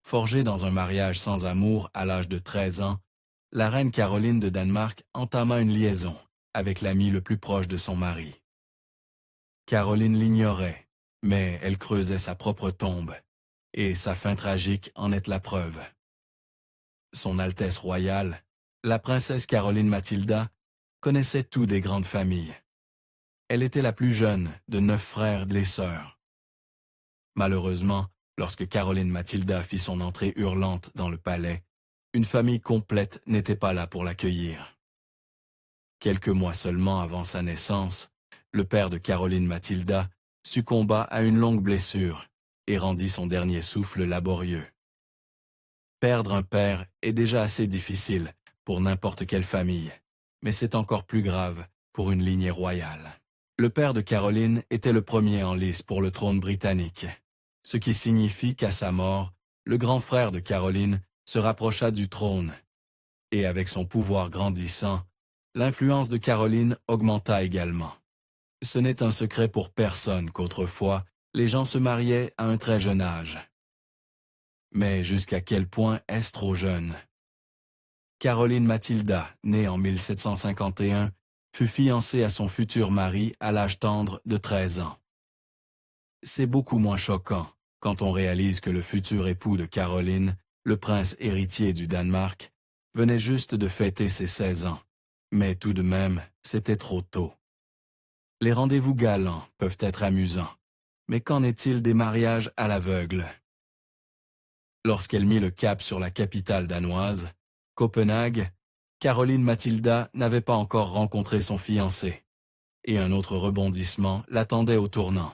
Forgée dans un mariage sans amour à l'âge de 13 ans, la reine Caroline de Danemark entama une liaison avec l'ami le plus proche de son mari. Caroline l'ignorait, mais elle creusait sa propre tombe, et sa fin tragique en est la preuve. Son Altesse royale, la princesse Caroline Mathilda, connaissait tout des grandes familles. Elle était la plus jeune de 9 frères et sœurs. Malheureusement, lorsque Caroline Mathilda fit son entrée hurlante dans le palais, une famille complète n'était pas là pour l'accueillir. Quelques mois seulement avant sa naissance, le père de Caroline Mathilda succomba à une longue blessure et rendit son dernier souffle laborieux. Perdre un père est déjà assez difficile pour n'importe quelle famille, mais c'est encore plus grave pour une lignée royale. Le père de Caroline était le premier en lice pour le trône britannique, ce qui signifie qu'à sa mort, le grand frère de Caroline se rapprocha du trône, et avec son pouvoir grandissant, l'influence de Caroline augmenta également. Ce n'est un secret pour personne qu'autrefois, les gens se mariaient à un très jeune âge. Mais jusqu'à quel point est-ce trop jeune? Caroline Mathilda, née en 1751, fut fiancée à son futur mari à l'âge tendre de 13 ans. C'est beaucoup moins choquant quand on réalise que le futur époux de Caroline, le prince héritier du Danemark, venait juste de fêter ses 16 ans. Mais tout de même, c'était trop tôt. Les rendez-vous galants peuvent être amusants, mais qu'en est-il des mariages à l'aveugle? Lorsqu'elle mit le cap sur la capitale danoise, Copenhague, Caroline Mathilda n'avait pas encore rencontré son fiancé, et un autre rebondissement l'attendait au tournant.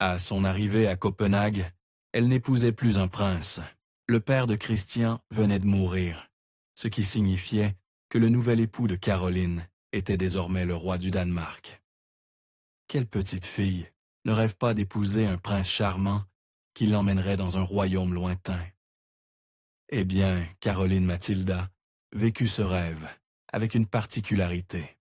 À son arrivée à Copenhague, elle n'épousait plus un prince. Le père de Christian venait de mourir, ce qui signifiait que le nouvel époux de Caroline était désormais le roi du Danemark. Quelle petite fille ne rêve pas d'épouser un prince charmant qui l'emmènerait dans un royaume lointain? Eh bien, Caroline Mathilda vécut ce rêve avec une particularité.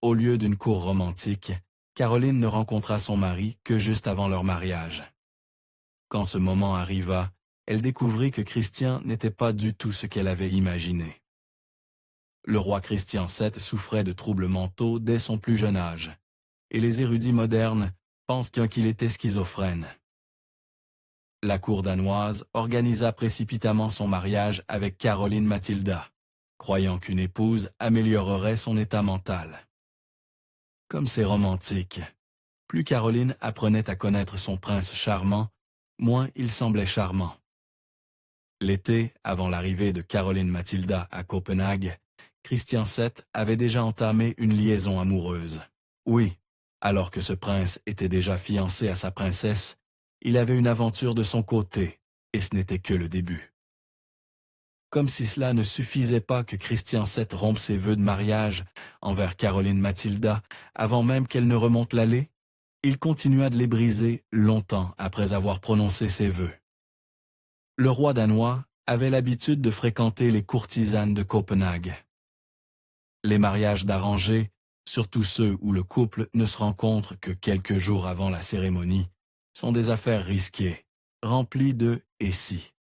Au lieu d'une cour romantique, Caroline ne rencontra son mari que juste avant leur mariage. Quand ce moment arriva, elle découvrit que Christian n'était pas du tout ce qu'elle avait imaginé. Le roi Christian VII souffrait de troubles mentaux dès son plus jeune âge, et les érudits modernes pensent qu'il était schizophrène. La cour danoise organisa précipitamment son mariage avec Caroline Mathilda, croyant qu'une épouse améliorerait son état mental. Comme c'est romantique, plus Caroline apprenait à connaître son prince charmant, moins il semblait charmant. L'été, avant l'arrivée de Caroline Mathilda à Copenhague, Christian VII avait déjà entamé une liaison amoureuse. Oui, alors que ce prince était déjà fiancé à sa princesse, il avait une aventure de son côté, et ce n'était que le début. Comme si cela ne suffisait pas que Christian VII rompe ses vœux de mariage envers Caroline Mathilda avant même qu'elle ne remonte l'allée, il continua de les briser longtemps après avoir prononcé ses vœux. Le roi danois avait l'habitude de fréquenter les courtisanes de Copenhague. Les mariages d'arrangés, surtout ceux où le couple ne se rencontre que quelques jours avant la cérémonie, sont des affaires risquées, remplies de « et si ».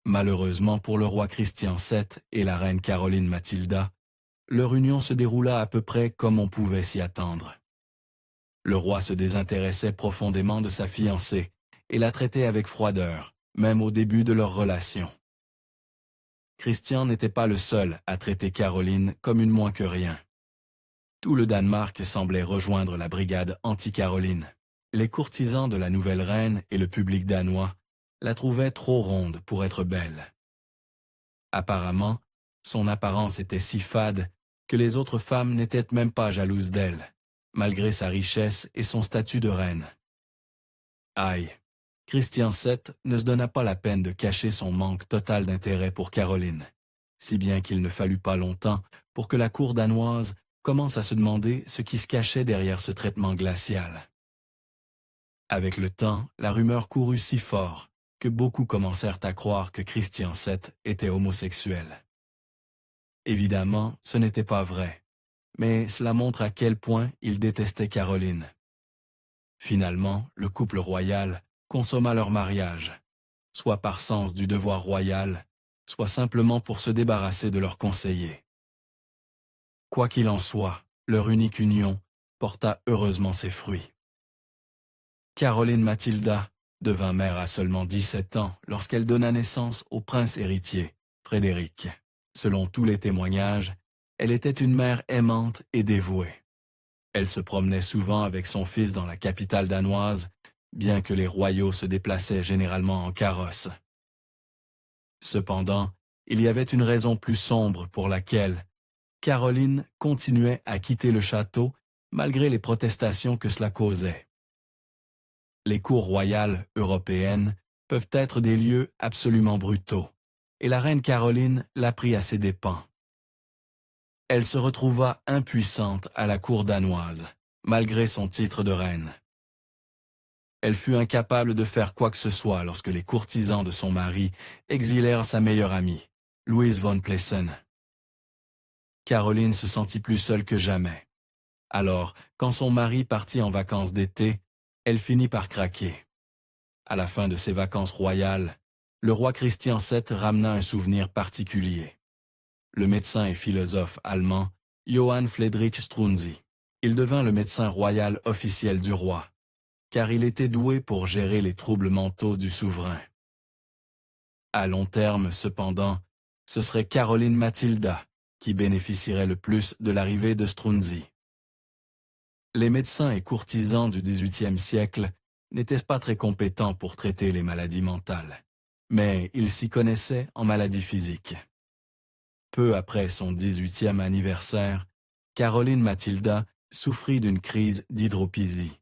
Malheureusement pour le roi Christian VII et la reine Caroline Mathilda, leur union se déroula à peu près comme on pouvait s'y attendre. Le roi se désintéressait profondément de sa fiancée et la traitait avec froideur, même au début de leur relation. Christian n'était pas le seul à traiter Caroline comme une moins que rien. Tout le Danemark semblait rejoindre la brigade anti-Caroline. Les courtisans de la nouvelle reine et le public danois la trouvaient trop ronde pour être belle. Apparemment, son apparence était si fade que les autres femmes n'étaient même pas jalouses d'elle, malgré sa richesse et son statut de reine. Aïe, Christian VII ne se donna pas la peine de cacher son manque total d'intérêt pour Caroline, si bien qu'il ne fallut pas longtemps pour que la cour danoise commence à se demander ce qui se cachait derrière ce traitement glacial. Avec le temps, la rumeur courut si fort que beaucoup commencèrent à croire que Christian VII était homosexuel. Évidemment, ce n'était pas vrai, mais cela montre à quel point il détestait Caroline. Finalement, le couple royal consomma leur mariage, soit par sens du devoir royal, soit simplement pour se débarrasser de leurs conseillers. Quoi qu'il en soit, leur unique union porta heureusement ses fruits. Caroline Mathilda devint mère à seulement 17 ans lorsqu'elle donna naissance au prince héritier, Frédéric. Selon tous les témoignages, elle était une mère aimante et dévouée. Elle se promenait souvent avec son fils dans la capitale danoise, bien que les royaux se déplaçaient généralement en carrosse. Cependant, il y avait une raison plus sombre pour laquelle Caroline continuait à quitter le château malgré les protestations que cela causait. Les cours royales européennes peuvent être des lieux absolument brutaux, et la reine Caroline l'apprit à ses dépens. Elle se retrouva impuissante à la cour danoise, malgré son titre de reine. Elle fut incapable de faire quoi que ce soit lorsque les courtisans de son mari exilèrent sa meilleure amie, Louise von Plessen. Caroline se sentit plus seule que jamais. Alors, quand son mari partit en vacances d'été, elle finit par craquer. À la fin de ses vacances royales, le roi Christian VII ramena un souvenir particulier. Le médecin et philosophe allemand Johann Friedrich Strunzi. Il devint le médecin royal officiel du roi, car il était doué pour gérer les troubles mentaux du souverain. À long terme, cependant, ce serait Caroline Mathilda qui bénéficierait le plus de l'arrivée de Strunzi. Les médecins et courtisans du XVIIIe siècle n'étaient pas très compétents pour traiter les maladies mentales, mais ils s'y connaissaient en maladies physiques. Peu après son 18e anniversaire, Caroline Mathilda souffrit d'une crise d'hydropysie.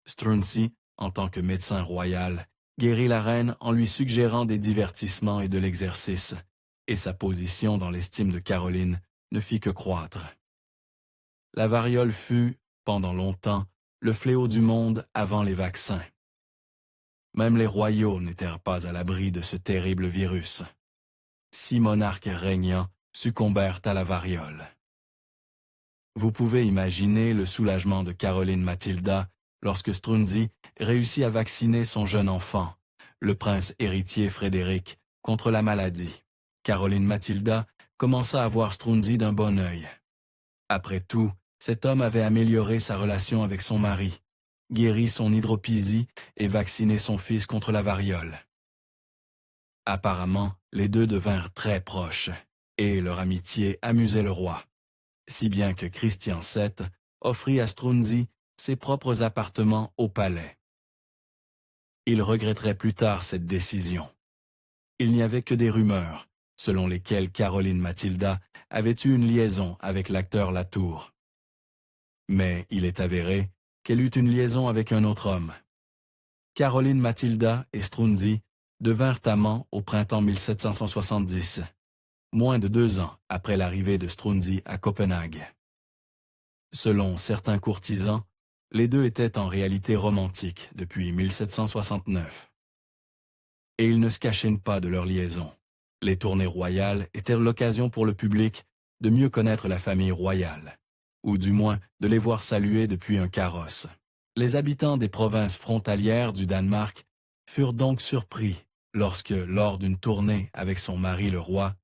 Strunzi, en tant que médecin royal, guérit la reine en lui suggérant des divertissements et de l'exercice, et sa position dans l'estime de Caroline ne fit que croître. La variole fut, pendant longtemps, le fléau du monde avant les vaccins. Même les royaux n'étaient pas à l'abri de ce terrible virus. 6 monarques régnants succombèrent à la variole. Vous pouvez imaginer le soulagement de Caroline Mathilda lorsque Strunzi réussit à vacciner son jeune enfant, le prince héritier Frédéric, contre la maladie. Caroline Mathilda commença à voir Strunzi d'un bon œil. Après tout, cet homme avait amélioré sa relation avec son mari, guéri son hydropysie et vacciné son fils contre la variole. Apparemment, les deux devinrent très proches, et leur amitié amusait le roi, si bien que Christian VII offrit à Strunzi ses propres appartements au palais. Il regretterait plus tard cette décision. Il n'y avait que des rumeurs, selon lesquelles Caroline Mathilda avait eu une liaison avec l'acteur Latour. Mais il est avéré qu'elle eut une liaison avec un autre homme. Caroline Mathilda et Strunzi devinrent amants au printemps 1770, moins de 2 ans après l'arrivée de Strunzi à Copenhague. Selon certains courtisans, les deux étaient en réalité romantiques depuis 1769. Et ils ne se cachaient pas de leur liaison. Les tournées royales étaient l'occasion pour le public de mieux connaître la famille royale, ou du moins de les voir saluer depuis un carrosse. Les habitants des provinces frontalières du Danemark furent donc surpris lorsque, lors d'une tournée avec son mari le roi,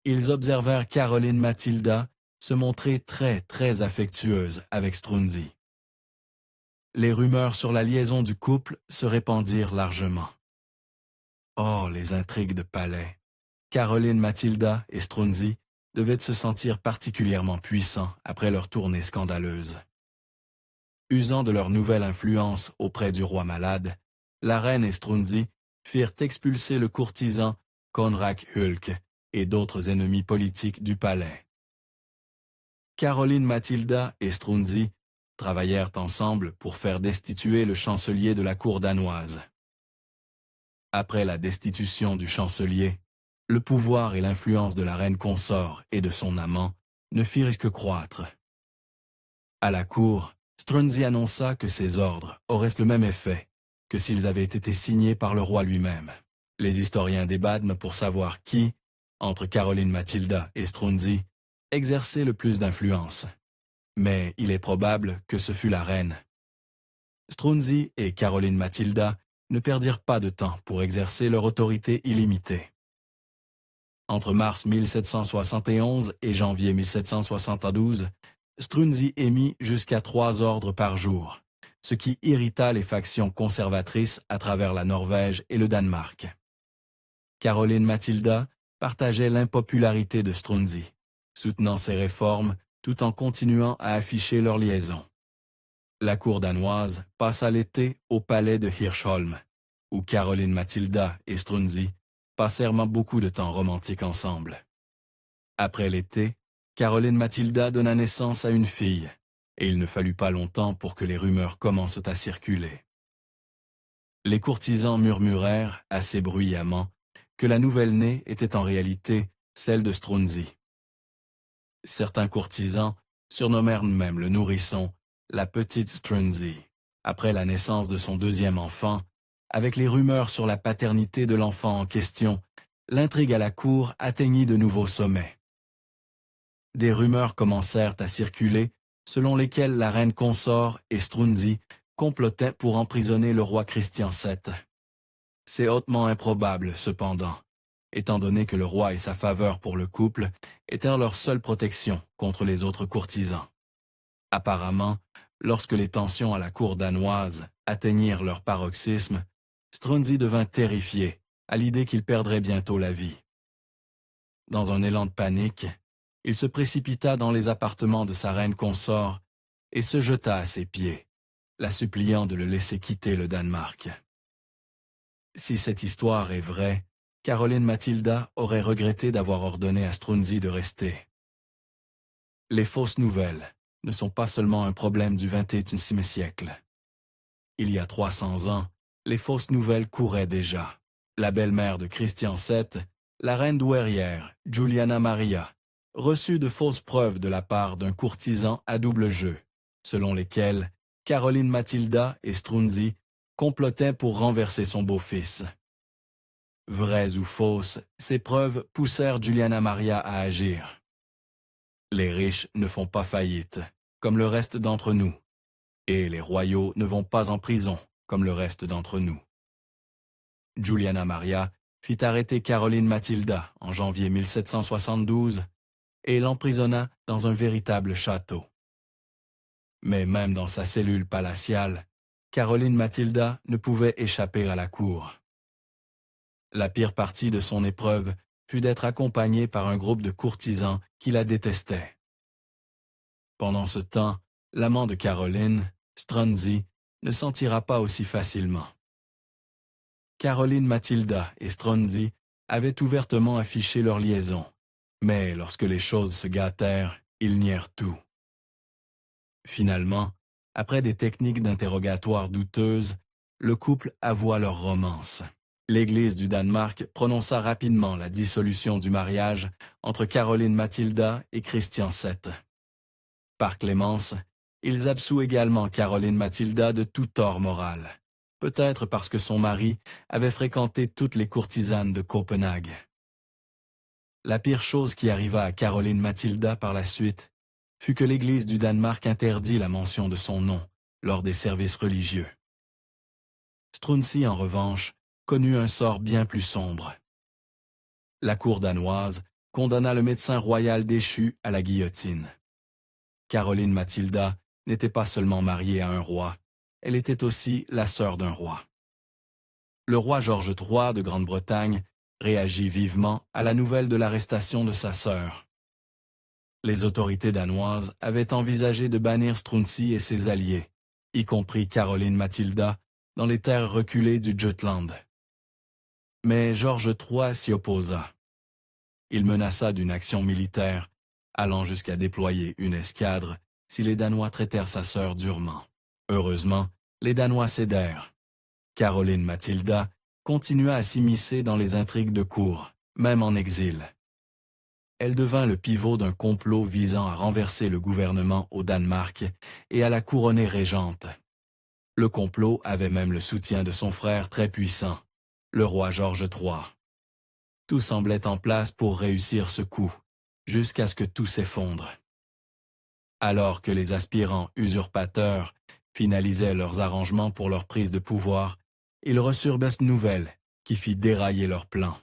ils observèrent Caroline Mathilda se montrer très affectueuse avec Strunzi. Les rumeurs sur la liaison du couple se répandirent largement. Oh, les intrigues de palais! Caroline Mathilda et Strunzi devaient se sentir particulièrement puissants après leur tournée scandaleuse. Usant de leur nouvelle influence auprès du roi malade, la reine et Strunzi firent expulser le courtisan Konrad Hulk et d'autres ennemis politiques du palais. Caroline Mathilda et Strunzi travaillèrent ensemble pour faire destituer le chancelier de la cour danoise. Après la destitution du chancelier, le pouvoir et l'influence de la reine consort et de son amant ne firent que croître. À la cour, Strunzi annonça que ses ordres auraient le même effet que s'ils avaient été signés par le roi lui-même. Les historiens débattent pour savoir qui, entre Caroline Mathilda et Strunzi, exerçait le plus d'influence. Mais il est probable que ce fut la reine. Strunzi et Caroline Mathilda ne perdirent pas de temps pour exercer leur autorité illimitée. Entre mars 1771 et janvier 1772, Strunzi émit jusqu'à 3 ordres par jour, ce qui irrita les factions conservatrices à travers la Norvège et le Danemark. Caroline Matilda partageait l'impopularité de Strunzi, soutenant ses réformes tout en continuant à afficher leur liaison. La cour danoise passa l'été au palais de Hirschholm, où Caroline Matilda et Strunzi passèrent beaucoup de temps romantique ensemble. Après l'été, Caroline Matilda donna naissance à une fille, et il ne fallut pas longtemps pour que les rumeurs commencent à circuler. Les courtisans murmurèrent, assez bruyamment, que la nouvelle-née était en réalité celle de Strunzi. Certains courtisans surnommèrent même le nourrisson la petite Strunzi, après la naissance de son deuxième enfant. Avec les rumeurs sur la paternité de l'enfant en question, l'intrigue à la cour atteignit de nouveaux sommets. Des rumeurs commencèrent à circuler selon lesquelles la reine consort et Strunzi complotaient pour emprisonner le roi Christian VII. C'est hautement improbable, cependant, étant donné que le roi et sa faveur pour le couple étaient leur seule protection contre les autres courtisans. Apparemment, lorsque les tensions à la cour danoise atteignirent leur paroxysme, Strunzi devint terrifié à l'idée qu'il perdrait bientôt la vie. Dans un élan de panique, il se précipita dans les appartements de sa reine consort et se jeta à ses pieds, la suppliant de le laisser quitter le Danemark. Si cette histoire est vraie, Caroline Matilda aurait regretté d'avoir ordonné à Strunzi de rester. Les fausses nouvelles ne sont pas seulement un problème du XXIe siècle. Il y a 300 ans, les fausses nouvelles couraient déjà. La belle-mère de Christian VII, la reine douairière, Juliana Maria, reçut de fausses preuves de la part d'un courtisan à double jeu, selon lesquelles Caroline Matilda et Strunzi complotaient pour renverser son beau-fils. Vraies ou fausses, ces preuves poussèrent Juliana Maria à agir. Les riches ne font pas faillite, comme le reste d'entre nous, et les royaux ne vont pas en prison, comme le reste d'entre nous. Juliana Maria fit arrêter Caroline Matilda en janvier 1772 et l'emprisonna dans un véritable château. Mais même dans sa cellule palatiale, Caroline Matilda ne pouvait échapper à la cour. La pire partie de son épreuve fut d'être accompagnée par un groupe de courtisans qui la détestaient. Pendant ce temps, l'amant de Caroline, Strunzi, ne s'en tira pas aussi facilement. Caroline Matilda et Strunzi avaient ouvertement affiché leur liaison, mais lorsque les choses se gâtèrent, ils nièrent tout. Finalement, après des techniques d'interrogatoire douteuses, le couple avoua leur romance. L'Église du Danemark prononça rapidement la dissolution du mariage entre Caroline Matilda et Christian VII. Par clémence, ils absouent également Caroline Matilda de tout tort moral, peut-être parce que son mari avait fréquenté toutes les courtisanes de Copenhague. La pire chose qui arriva à Caroline Matilda par la suite fut que l'Église du Danemark interdit la mention de son nom lors des services religieux. Strunzi, en revanche, connut un sort bien plus sombre. La cour danoise condamna le médecin royal déchu à la guillotine. Caroline Matilda n'était pas seulement mariée à un roi, elle était aussi la sœur d'un roi. Le roi George III de Grande-Bretagne réagit vivement à la nouvelle de l'arrestation de sa sœur. Les autorités danoises avaient envisagé de bannir Strunzi et ses alliés, y compris Caroline Matilda, dans les terres reculées du Jutland. Mais George III s'y opposa. Il menaça d'une action militaire, allant jusqu'à déployer une escadre si les Danois traitèrent sa sœur durement. Heureusement, les Danois cédèrent. Caroline Matilda continua à s'immiscer dans les intrigues de cour, même en exil. Elle devint le pivot d'un complot visant à renverser le gouvernement au Danemark et à la couronner régente. Le complot avait même le soutien de son frère très puissant, le roi George III. Tout semblait en place pour réussir ce coup, jusqu'à ce que tout s'effondre. Alors que les aspirants usurpateurs finalisaient leurs arrangements pour leur prise de pouvoir, Ils reçurent cette nouvelle qui fit dérailler leur plan.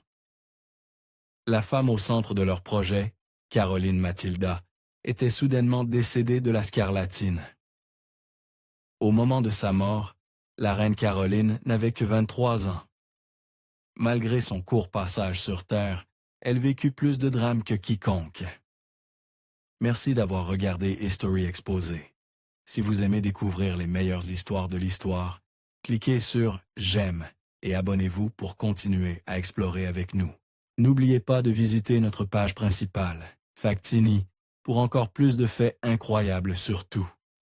La femme au centre de leur projet, Caroline Matilda, était soudainement décédée de la scarlatine. Au moment de sa mort, la reine Caroline n'avait que 23 ans. Malgré son court passage sur Terre, elle vécut plus de drames que quiconque. Merci d'avoir regardé History Exposé. Si vous aimez découvrir les meilleures histoires de l'histoire, cliquez sur « J'aime » et abonnez-vous pour continuer à explorer avec nous. N'oubliez pas de visiter notre page principale, Factini, pour encore plus de faits incroyables sur tout.